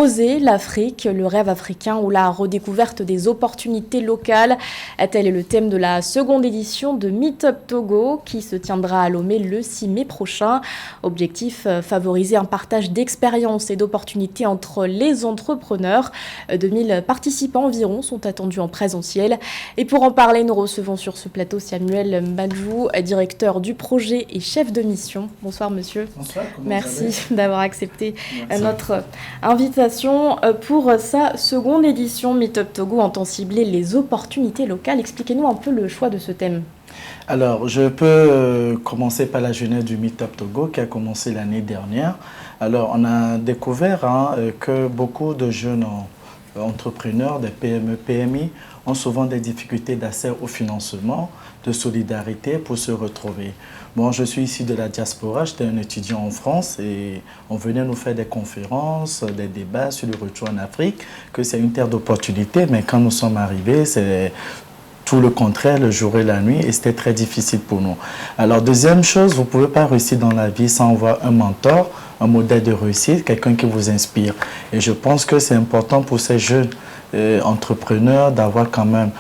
Oser l'Afrique, le rêve africain ou la redécouverte des opportunités locales. Tel est le thème de la seconde édition de Meetup Togo qui se tiendra à Lomé le 6 mai prochain. Objectif, favoriser un partage d'expériences et d'opportunités entre les entrepreneurs. 2000 participants environ sont attendus en présentiel. Et pour en parler, nous recevons sur ce plateau Samuel Madjou, directeur du projet et chef de mission. Bonsoir monsieur. Bonsoir. Merci d'avoir accepté notre invitation pour sa seconde édition. Meetup Togo entend cibler les opportunités locales. Expliquez-nous un peu le choix de ce thème. Alors, je peux commencer par la jeunesse du Meetup Togo qui a commencé l'année dernière. Alors, on a découvert que beaucoup de jeunes entrepreneurs, des PME, PMI, ont souvent des difficultés d'accès au financement, de solidarité pour se retrouver. Bon, je suis ici de la diaspora, j'étais un étudiant en France et on venait nous faire des conférences, des débats sur le retour en Afrique, que c'est une terre d'opportunités, mais quand nous sommes arrivés, c'est tout le contraire, le jour et la nuit, et c'était très difficile pour nous. Alors, deuxième chose, vous ne pouvez pas réussir dans la vie sans avoir un mentor, un modèle de réussite, quelqu'un qui vous inspire. Et je pense que c'est important pour ces jeunes entrepreneurs d'avoir quand même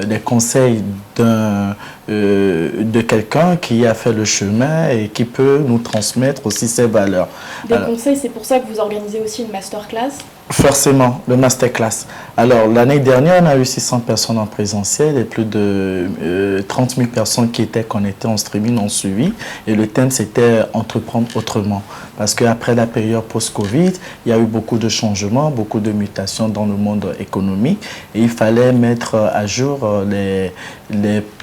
des conseils de quelqu'un qui a fait le chemin et qui peut nous transmettre aussi ses valeurs. Des conseils, c'est pour ça que vous organisez aussi une masterclass ? Forcément, le masterclass. Alors, l'année dernière, on a eu 600 personnes en présentiel et plus de 30 000 personnes qui étaient connectées en streaming ont suivi. Et le thème, c'était entreprendre autrement. Parce qu'après la période post-Covid, il y a eu beaucoup de changements, beaucoup de mutations dans le monde économique. Et il fallait mettre à jour les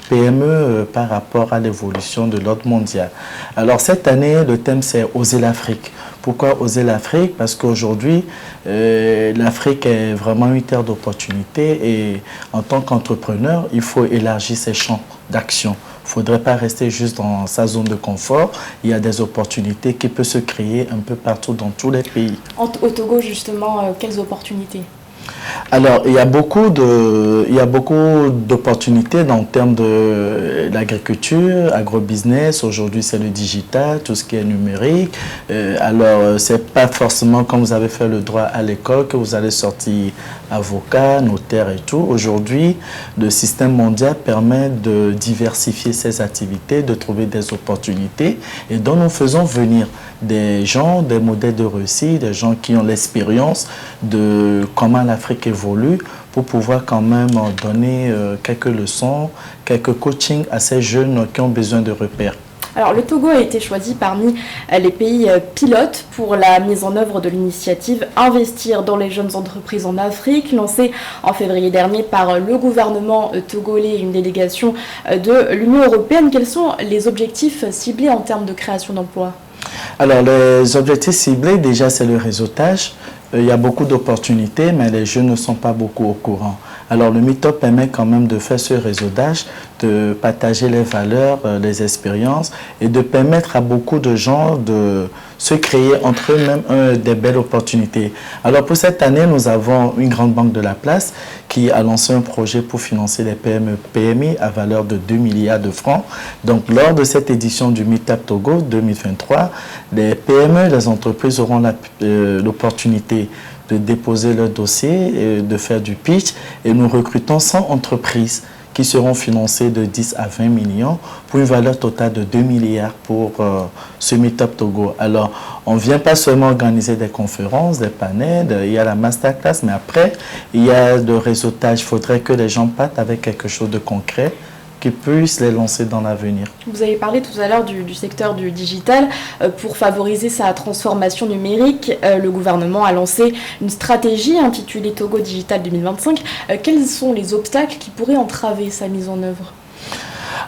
PME par rapport à l'évolution de l'ordre mondial. Alors, cette année, le thème, c'est Oser l'Afrique. Pourquoi oser l'Afrique? Parce qu'aujourd'hui, l'Afrique est vraiment une terre d'opportunités et en tant qu'entrepreneur, il faut élargir ses champs d'action. Il ne faudrait pas rester juste dans sa zone de confort. Il y a des opportunités qui peuvent se créer un peu partout dans tous les pays. Au Togo, justement, quelles opportunités ? Alors, il y a beaucoup d'opportunités dans le terme de l'agriculture, agrobusiness. Aujourd'hui, c'est le digital, tout ce qui est numérique. Alors, ce n'est pas forcément quand vous avez fait le droit à l'école que vous allez sortir avocat, notaire et tout. Aujourd'hui, le système mondial permet de diversifier ses activités, de trouver des opportunités. Et donc, nous faisons venir des gens, des modèles de réussite, des gens qui ont l'expérience de comment l'Afrique évolue pour pouvoir quand même donner quelques leçons, quelques coachings à ces jeunes qui ont besoin de repères. Alors, le Togo a été choisi parmi les pays pilotes pour la mise en œuvre de l'initiative Investir dans les jeunes entreprises en Afrique, lancée en février dernier par le gouvernement togolais et une délégation de l'Union européenne. Quels sont les objectifs ciblés en termes de création d'emplois ? Alors, les objectifs ciblés, déjà, c'est le réseautage. Il y a beaucoup d'opportunités, mais les jeunes ne sont pas beaucoup au courant. Alors, le Meetup permet quand même de faire ce réseautage, de partager les valeurs, les expériences et de permettre à beaucoup de gens de se créer entre eux-mêmes des belles opportunités. Alors, pour cette année, nous avons une grande banque de la place qui a lancé un projet pour financer les PME PMI à valeur de 2 milliards de francs. Donc, lors de cette édition du Meetup Togo 2023, les PME, les entreprises auront l'opportunité de déposer leur dossier, de faire du pitch et nous recrutons 100 entreprises qui seront financées de 10 à 20 millions pour une valeur totale de 2 milliards pour ce Meetup Togo. Alors, on ne vient pas seulement organiser des conférences, des panels, il y a la masterclass, mais après, il y a le réseautage. Il faudrait que les gens partent avec quelque chose de concret qui puissent les lancer dans l'avenir. Vous avez parlé tout à l'heure du secteur du digital. Pour favoriser sa transformation numérique, le gouvernement a lancé une stratégie intitulée Togo Digital 2025. Quels sont les obstacles qui pourraient entraver sa mise en œuvre ?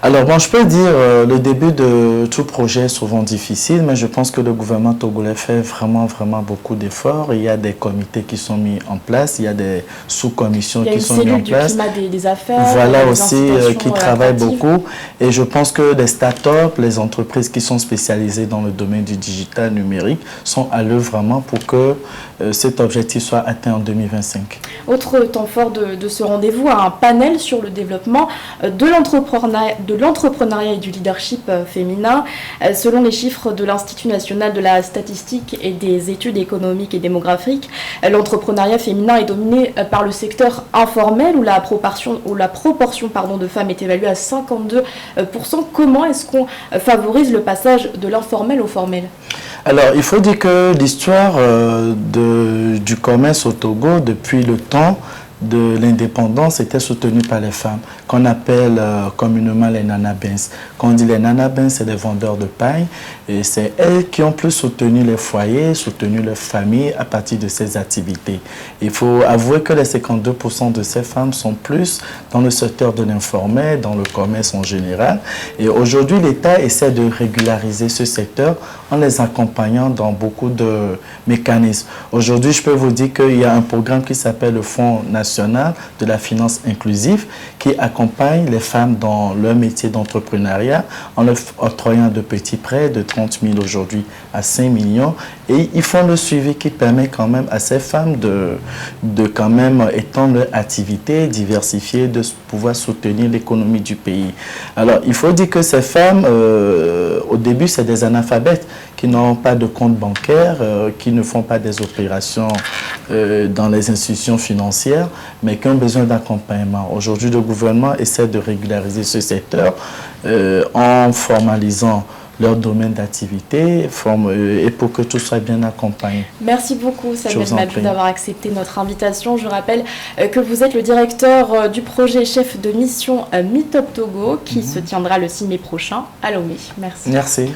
Alors, bon, je peux dire le début de tout projet est souvent difficile, mais je pense que le gouvernement togolais fait vraiment beaucoup d'efforts. Il y a des comités qui sont mis en place, il y a des sous-commissions qui sont mises en place. Il y a une cellule du climat des affaires. Voilà aussi qui travaille beaucoup. Et je pense que les start-up, les entreprises qui sont spécialisées dans le domaine du digital numérique sont à l'œuvre vraiment pour que cet objectif soit atteint en 2025. Autre temps fort de ce rendez-vous, un panel sur le développement de de l'entrepreneuriat et du leadership féminin. Selon les chiffres de l'Institut national de la statistique et des études économiques et démographiques, l'entrepreneuriat féminin est dominé par le secteur informel où la proportion de femmes est évaluée à 52%. Comment est-ce qu'on favorise le passage de l'informel au formel? Alors, il faut dire que l'histoire du commerce au Togo, depuis le temps de l'indépendance, était soutenue par les femmes, qu'on appelle communément les nanabins. Quand on dit les nanabins, c'est les vendeurs de paille, et c'est elles qui ont plus soutenu les foyers, soutenu les familles à partir de ces activités. Il faut avouer que les 52% de ces femmes sont plus dans le secteur de l'informel, dans le commerce en général. Et aujourd'hui, l'État essaie de régulariser ce secteur en les accompagnant dans beaucoup de mécanismes. Aujourd'hui, je peux vous dire qu'il y a un programme qui s'appelle le Fonds national de la finance inclusive qui accompagne les femmes dans leur métier d'entrepreneuriat en leur octroyant de petits prêts de 30 000 aujourd'hui à 5 millions. Et ils font le suivi qui permet quand même à ces femmes de quand même étendre leur activité, diversifier, de pouvoir soutenir l'économie du pays. Alors, il faut dire que ces femmes, au début, c'est des analphabètes qui n'ont pas de compte bancaire, qui ne font pas des opérations dans les institutions financières, mais qui ont besoin d'accompagnement. Aujourd'hui, le gouvernement essaie de régulariser ce secteur en formalisant leur domaine d'activité et pour que tout soit bien accompagné. Merci beaucoup Samuel Madjou d'avoir accepté notre invitation. Je rappelle que vous êtes le directeur du projet chef de mission Meetup Togo qui se tiendra le 6 mai prochain à Lomé. Merci. Merci.